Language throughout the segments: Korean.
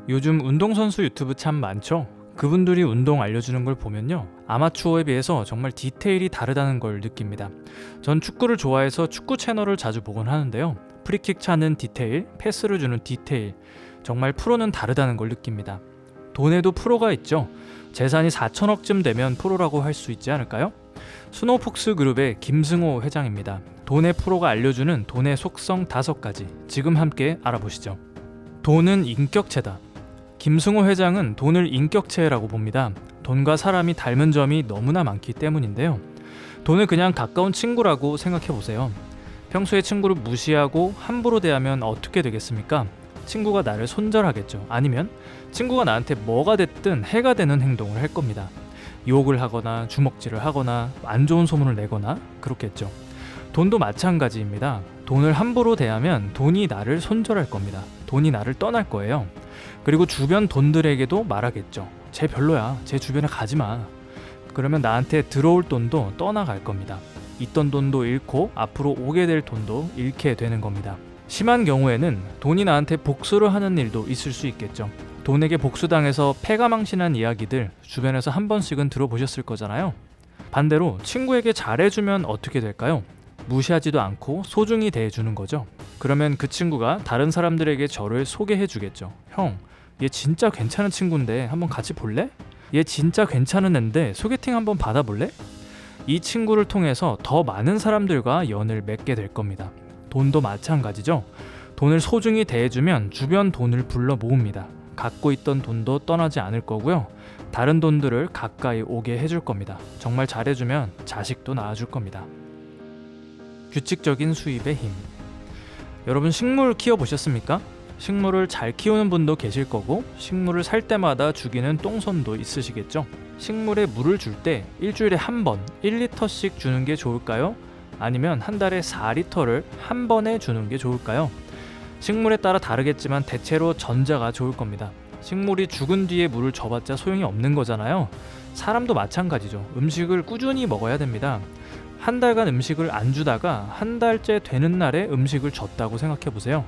요즘 운동선수 유튜브 참 많죠? 그분들이 운동 알려주는 걸 보면요, 아마추어에 비해서 정말 디테일이 다르다는 걸 느낍니다. 전 축구를 좋아해서 축구 채널을 자주 보곤 하는데요, 프리킥 차는 디테일, 패스를 주는 디테일, 정말 프로는 다르다는 걸 느낍니다. 돈에도 프로가 있죠. 재산이 4천억쯤 되면 프로라고 할 수 있지 않을까요? 스노우폭스 그룹의 김승호 회장입니다. 돈의 프로가 알려주는 돈의 속성 5가지, 지금 함께 알아보시죠. 돈은 인격체다. 김승호 회장은 돈을 인격체라고 봅니다. 돈과 사람이 닮은 점이 너무나 많기 때문인데요. 돈을 그냥 가까운 친구라고 생각해보세요. 평소에 친구를 무시하고 함부로 대하면 어떻게 되겠습니까? 친구가 나를 손절하겠죠. 아니면 친구가 나한테 뭐가 됐든 해가 되는 행동을 할 겁니다. 욕을 하거나 주먹질을 하거나 안 좋은 소문을 내거나 그렇겠죠. 돈도 마찬가지입니다. 돈을 함부로 대하면 돈이 나를 손절할 겁니다. 돈이 나를 떠날 거예요. 그리고 주변 돈들에게도 말하겠죠. 쟤 별로야. 쟤 주변에 가지마. 그러면 나한테 들어올 돈도 떠나갈 겁니다. 있던 돈도 잃고 앞으로 오게 될 돈도 잃게 되는 겁니다. 심한 경우에는 돈이 나한테 복수를 하는 일도 있을 수 있겠죠. 돈에게 복수당해서 패가망신한 이야기들 주변에서 한 번씩은 들어보셨을 거잖아요. 반대로 친구에게 잘해주면 어떻게 될까요? 무시하지도 않고 소중히 대해주는 거죠. 그러면 그 친구가 다른 사람들에게 저를 소개해주겠죠. 형, 얘 진짜 괜찮은 친구인데 한번 같이 볼래? 얘 진짜 괜찮은 앤데 소개팅 한번 받아볼래? 이 친구를 통해서 더 많은 사람들과 연을 맺게 될 겁니다. 돈도 마찬가지죠. 돈을 소중히 대해주면 주변 돈을 불러 모읍니다. 갖고 있던 돈도 떠나지 않을 거고요. 다른 돈들을 가까이 오게 해줄 겁니다. 정말 잘해주면 자식도 낳아줄 겁니다. 규칙적인 수입의 힘. 여러분, 식물 키워보셨습니까? 식물을 잘 키우는 분도 계실 거고, 식물을 살 때마다 죽이는 똥손도 있으시겠죠? 식물에 물을 줄 때 일주일에 한 번 1리터씩 주는 게 좋을까요? 아니면 한 달에 4리터를 한 번에 주는 게 좋을까요? 식물에 따라 다르겠지만 대체로 전자가 좋을 겁니다. 식물이 죽은 뒤에 물을 줘봤자 소용이 없는 거잖아요. 사람도 마찬가지죠. 음식을 꾸준히 먹어야 됩니다. 한 달간 음식을 안 주다가 한 달째 되는 날에 음식을 줬다고 생각해보세요.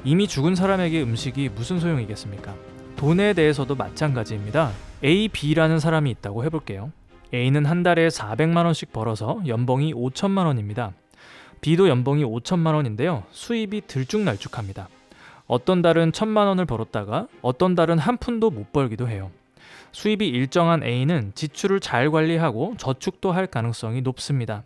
이미 죽은 사람에게 음식이 무슨 소용이겠습니까? 돈에 대해서도 마찬가지입니다. A, B라는 사람이 있다고 해볼게요. A는 한 달에 400만 원씩 벌어서 연봉이 5천만 원입니다. B도 연봉이 5천만 원인데요. 수입이 들쭉날쭉합니다. 어떤 달은 1,000만 원을 벌었다가 어떤 달은 한 푼도 못 벌기도 해요. 수입이 일정한 A는 지출을 잘 관리하고 저축도 할 가능성이 높습니다.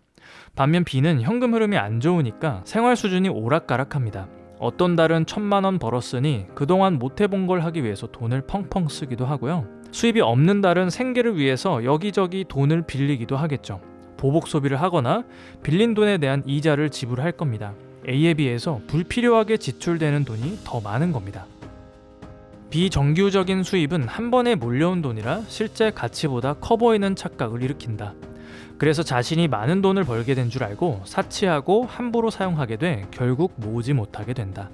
반면 B는 현금 흐름이 안 좋으니까 생활 수준이 오락가락합니다. 어떤 달은 1,000만 원 벌었으니 그동안 못 해본 걸 하기 위해서 돈을 펑펑 쓰기도 하고요. 수입이 없는 달은 생계를 위해서 여기저기 돈을 빌리기도 하겠죠. 보복 소비를 하거나 빌린 돈에 대한 이자를 지불할 겁니다. A에 비해서 불필요하게 지출되는 돈이 더 많은 겁니다. 비정규적인 수입은 한 번에 몰려온 돈이라 실제 가치보다 커 보이는 착각을 일으킨다. 그래서 자신이 많은 돈을 벌게 된 줄 알고 사치하고 함부로 사용하게 돼 결국 모으지 못하게 된다.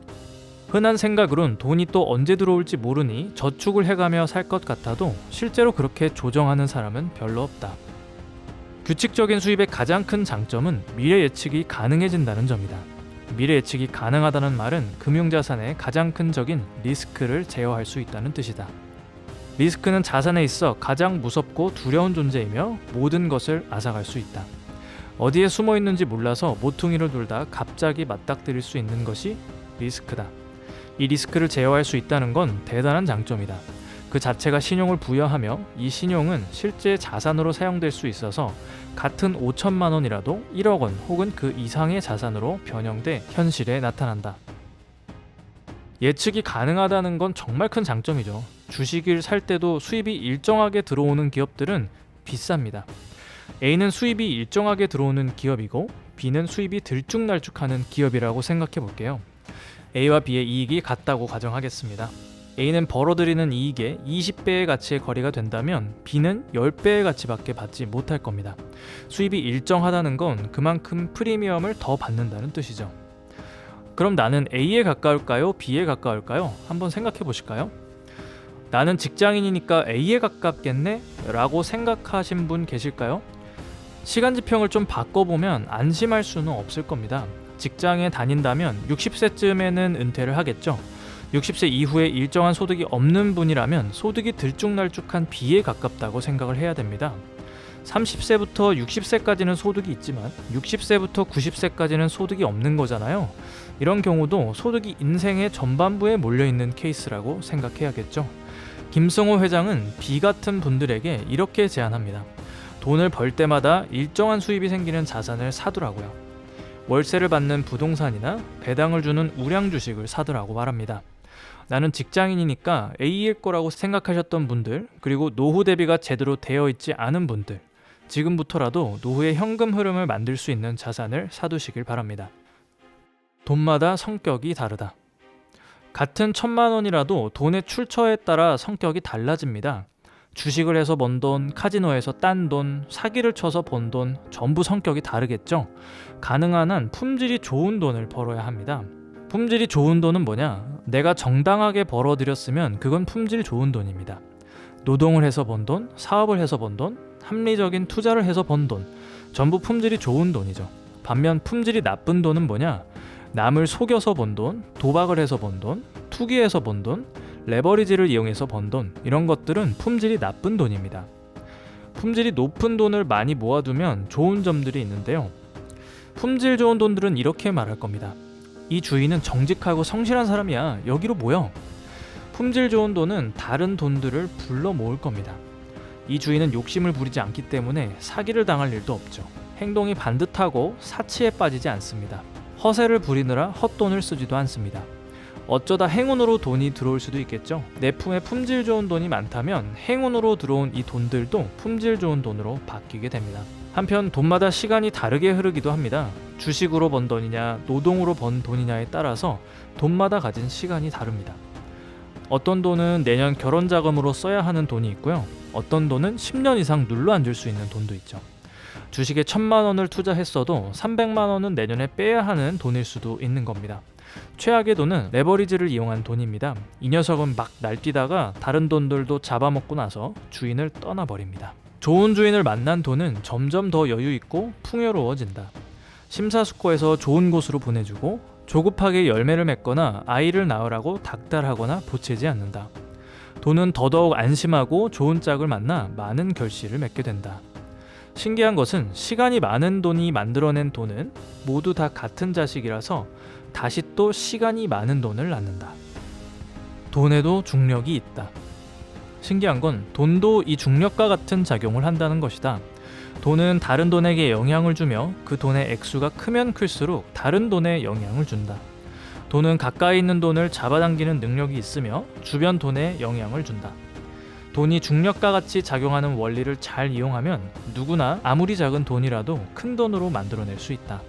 흔한 생각으론 돈이 또 언제 들어올지 모르니 저축을 해가며 살 것 같아도 실제로 그렇게 조정하는 사람은 별로 없다. 규칙적인 수입의 가장 큰 장점은 미래 예측이 가능해진다는 점이다. 미래 예측이 가능하다는 말은 금융자산의 가장 큰 적인 리스크를 제어할 수 있다는 뜻이다. 리스크는 자산에 있어 가장 무섭고 두려운 존재이며 모든 것을 앗아갈 수 있다. 어디에 숨어 있는지 몰라서 모퉁이를 돌다 갑자기 맞닥뜨릴 수 있는 것이 리스크다. 이 리스크를 제어할 수 있다는 건 대단한 장점이다. 그 자체가 신용을 부여하며 이 신용은 실제 자산으로 사용될 수 있어서 같은 5천만 원이라도 1억 원 혹은 그 이상의 자산으로 변형돼 현실에 나타난다. 예측이 가능하다는 건 정말 큰 장점이죠. 주식을 살 때도 수입이 일정하게 들어오는 기업들은 비쌉니다. A는 수입이 일정하게 들어오는 기업이고 B는 수입이 들쭉날쭉하는 기업이라고 생각해 볼게요. A와 B의 이익이 같다고 가정하겠습니다. A는 벌어들이는 이익의 20배의 가치의 거래가 된다면 B는 10배의 가치밖에 받지 못할 겁니다. 수입이 일정하다는 건 그만큼 프리미엄을 더 받는다는 뜻이죠. 그럼 나는 A에 가까울까요? B에 가까울까요? 한번 생각해 보실까요? 나는 직장인이니까 A에 가깝겠네? 라고 생각하신 분 계실까요? 시간지평을 좀 바꿔보면 안심할 수는 없을 겁니다. 직장에 다닌다면 60세쯤에는 은퇴를 하겠죠. 60세 이후에 일정한 소득이 없는 분이라면 소득이 들쭉날쭉한 B에 가깝다고 생각을 해야 됩니다. 30세부터 60세까지는 소득이 있지만 60세부터 90세까지는 소득이 없는 거잖아요. 이런 경우도 소득이 인생의 전반부에 몰려있는 케이스라고 생각해야겠죠. 김승호 회장은 B 같은 분들에게 이렇게 제안합니다. 돈을 벌 때마다 일정한 수입이 생기는 자산을 사두라고요. 월세를 받는 부동산이나 배당을 주는 우량 주식을 사두라고 말합니다. 나는 직장인이니까 A일 거라고 생각하셨던 분들, 그리고 노후 대비가 제대로 되어 있지 않은 분들, 지금부터라도 노후의 현금 흐름을 만들 수 있는 자산을 사두시길 바랍니다. 돈마다 성격이 다르다. 같은 1,000만 원이라도 돈의 출처에 따라 성격이 달라집니다. 주식을 해서 번 돈, 카지노에서 딴 돈, 사기를 쳐서 번 돈, 전부 성격이 다르겠죠. 가능한 한 품질이 좋은 돈을 벌어야 합니다. 품질이 좋은 돈은 뭐냐? 내가 정당하게 벌어들였으면 그건 품질 좋은 돈입니다. 노동을 해서 번 돈, 사업을 해서 번 돈, 합리적인 투자를 해서 번 돈, 전부 품질이 좋은 돈이죠. 반면 품질이 나쁜 돈은 뭐냐? 남을 속여서 번 돈, 도박을 해서 번 돈, 투기해서 번 돈, 레버리지를 이용해서 번 돈, 이런 것들은 품질이 나쁜 돈입니다. 품질이 높은 돈을 많이 모아두면 좋은 점들이 있는데요. 품질 좋은 돈들은 이렇게 말할 겁니다. 이 주인은 정직하고 성실한 사람이야. 여기로 모여. 품질 좋은 돈은 다른 돈들을 불러 모을 겁니다. 이 주인은 욕심을 부리지 않기 때문에 사기를 당할 일도 없죠. 행동이 반듯하고 사치에 빠지지 않습니다. 허세를 부리느라 헛돈을 쓰지도 않습니다. 어쩌다 행운으로 돈이 들어올 수도 있겠죠. 내 품에 품질 좋은 돈이 많다면 행운으로 들어온 이 돈들도 품질 좋은 돈으로 바뀌게 됩니다. 한편 돈마다 시간이 다르게 흐르기도 합니다. 주식으로 번 돈이냐 노동으로 번 돈이냐에 따라서 돈마다 가진 시간이 다릅니다. 어떤 돈은 내년 결혼 자금으로 써야 하는 돈이 있고요. 어떤 돈은 10년 이상 눌러앉을 수 있는 돈도 있죠. 주식에 1,000만 원을 투자했어도 300만 원은 내년에 빼야 하는 돈일 수도 있는 겁니다. 최악의 돈은 레버리지를 이용한 돈입니다. 이 녀석은 막 날뛰다가 다른 돈들도 잡아먹고 나서 주인을 떠나버립니다. 좋은 주인을 만난 돈은 점점 더 여유있고 풍요로워진다. 심사숙고해서 좋은 곳으로 보내주고 조급하게 열매를 맺거나 아이를 낳으라고 닥달하거나 보채지 않는다. 돈은 더더욱 안심하고 좋은 짝을 만나 많은 결실을 맺게 된다. 신기한 것은 시간이 많은 돈이 만들어낸 돈은 모두 다 같은 자식이라서 다시 또 시간이 많은 돈을 낳는다. 돈에도 중력이 있다. 신기한 건 돈도 이 중력과 같은 작용을 한다는 것이다. 돈은 다른 돈에게 영향을 주며 그 돈의 액수가 크면 클수록 다른 돈에 영향을 준다. 돈은 가까이 있는 돈을 잡아당기는 능력이 있으며 주변 돈에 영향을 준다. 돈이 중력과 같이 작용하는 원리를 잘 이용하면 누구나 아무리 작은 돈이라도 큰 돈으로 만들어낼 수 있다.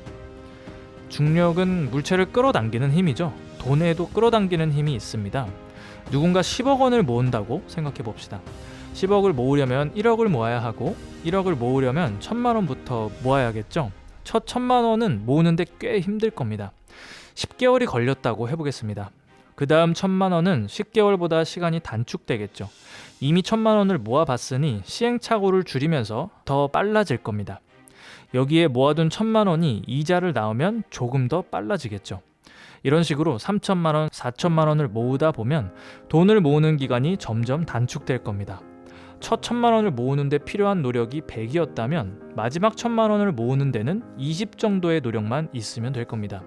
중력은 물체를 끌어당기는 힘이죠. 돈에도 끌어당기는 힘이 있습니다. 누군가 10억 원을 모은다고 생각해 봅시다. 10억을 모으려면 1억을 모아야 하고 1억을 모으려면 1,000만 원부터 모아야겠죠. 첫 1,000만 원은 모으는데 꽤 힘들 겁니다. 10개월이 걸렸다고 해보겠습니다. 그 다음 1,000만 원은 10개월보다 시간이 단축되겠죠. 이미 1,000만 원을 모아봤으니 시행착오를 줄이면서 더 빨라질 겁니다. 여기에 모아둔 1,000만 원이 이자를 낳으면 조금 더 빨라지겠죠. 이런 식으로 3,000만 원, 4,000만 원을 모으다 보면 돈을 모으는 기간이 점점 단축될 겁니다. 첫 1,000만 원을 모으는 데 필요한 노력이 100이었다면 마지막 1,000만 원을 모으는 데는 20 정도의 노력만 있으면 될 겁니다.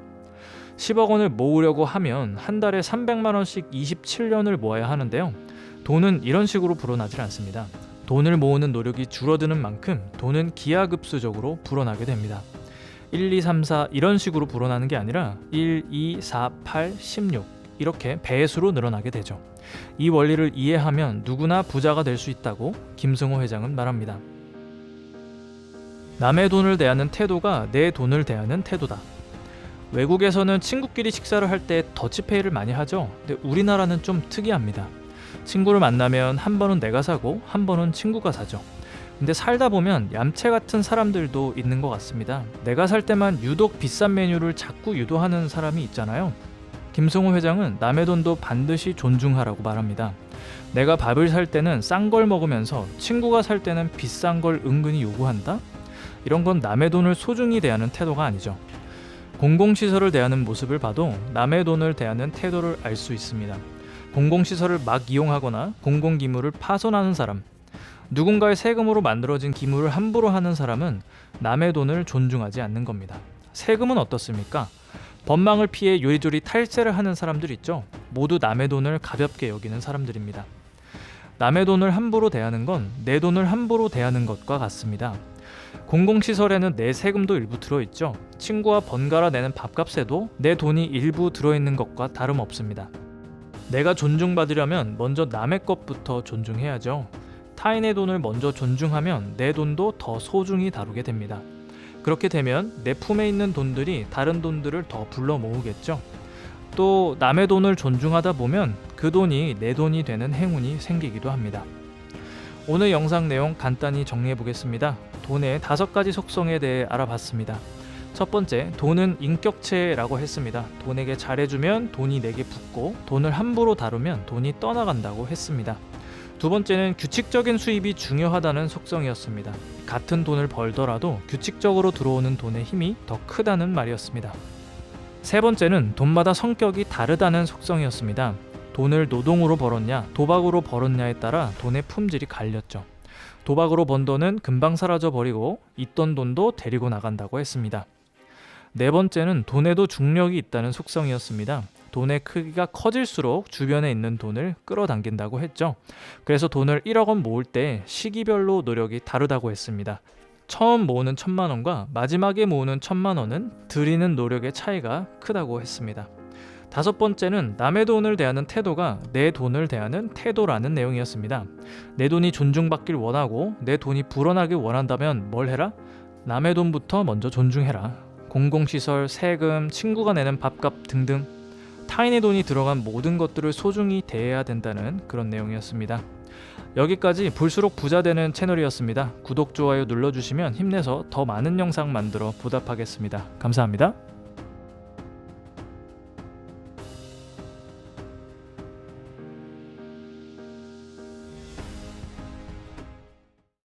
10억 원을 모으려고 하면 한 달에 300만 원씩 27년을 모아야 하는데요. 돈은 이런 식으로 불어나질 않습니다. 돈을 모으는 노력이 줄어드는 만큼 돈은 기하급수적으로 불어나게 됩니다. 1, 2, 3, 4 이런 식으로 불어나는 게 아니라 1, 2, 4, 8, 16 이렇게 배수로 늘어나게 되죠. 이 원리를 이해하면 누구나 부자가 될 수 있다고 김승호 회장은 말합니다. 남의 돈을 대하는 태도가 내 돈을 대하는 태도다. 외국에서는 친구끼리 식사를 할 때 더치페이를 많이 하죠. 근데 우리나라는 좀 특이합니다. 친구를 만나면 한 번은 내가 사고 한 번은 친구가 사죠. 근데 살다 보면 얌체 같은 사람들도 있는 것 같습니다. 내가 살 때만 유독 비싼 메뉴를 자꾸 유도하는 사람이 있잖아요. 김승호 회장은 남의 돈도 반드시 존중하라고 말합니다. 내가 밥을 살 때는 싼 걸 먹으면서 친구가 살 때는 비싼 걸 은근히 요구한다? 이런 건 남의 돈을 소중히 대하는 태도가 아니죠. 공공시설을 대하는 모습을 봐도 남의 돈을 대하는 태도를 알 수 있습니다. 공공시설을 막 이용하거나 공공기물을 파손하는 사람, 누군가의 세금으로 만들어진 기물을 함부로 하는 사람은 남의 돈을 존중하지 않는 겁니다. 세금은 어떻습니까? 법망을 피해 요리조리 탈세를 하는 사람들 있죠. 모두 남의 돈을 가볍게 여기는 사람들입니다. 남의 돈을 함부로 대하는 건 내 돈을 함부로 대하는 것과 같습니다. 공공시설에는 내 세금도 일부 들어있죠. 친구와 번갈아 내는 밥값에도 내 돈이 일부 들어있는 것과 다름없습니다. 내가 존중받으려면 먼저 남의 것부터 존중해야죠. 타인의 돈을 먼저 존중하면 내 돈도 더 소중히 다루게 됩니다. 그렇게 되면 내 품에 있는 돈들이 다른 돈들을 더 불러 모으겠죠. 또 남의 돈을 존중하다 보면 그 돈이 내 돈이 되는 행운이 생기기도 합니다. 오늘 영상 내용 간단히 정리해 보겠습니다. 돈의 5가지 속성에 대해 알아봤습니다. 첫 번째, 돈은 인격체라고 했습니다. 돈에게 잘해주면 돈이 내게 붙고 돈을 함부로 다루면 돈이 떠나간다고 했습니다. 두 번째는 규칙적인 수입이 중요하다는 속성이었습니다. 같은 돈을 벌더라도 규칙적으로 들어오는 돈의 힘이 더 크다는 말이었습니다. 세 번째는 돈마다 성격이 다르다는 속성이었습니다. 돈을 노동으로 벌었냐, 도박으로 벌었냐에 따라 돈의 품질이 갈렸죠. 도박으로 번 돈은 금방 사라져 버리고 있던 돈도 데리고 나간다고 했습니다. 네 번째는 돈에도 중력이 있다는 속성이었습니다. 돈의 크기가 커질수록 주변에 있는 돈을 끌어당긴다고 했죠. 그래서 돈을 1억 원 모을 때 시기별로 노력이 다르다고 했습니다. 처음 모으는 1,000만 원과 마지막에 모으는 1,000만 원은 들이는 노력의 차이가 크다고 했습니다. 다섯 번째는 남의 돈을 대하는 태도가 내 돈을 대하는 태도라는 내용이었습니다. 내 돈이 존중받길 원하고 내 돈이 불어나길 원한다면 뭘 해라? 남의 돈부터 먼저 존중해라. 공공시설, 세금, 친구가 내는 밥값 등등 타인의 돈이 들어간 모든 것들을 소중히 대해야 된다는 그런 내용이었습니다. 여기까지 볼수록 부자 되는 채널이었습니다. 구독, 좋아요 눌러주시면 힘내서 더 많은 영상 만들어 보답하겠습니다. 감사합니다.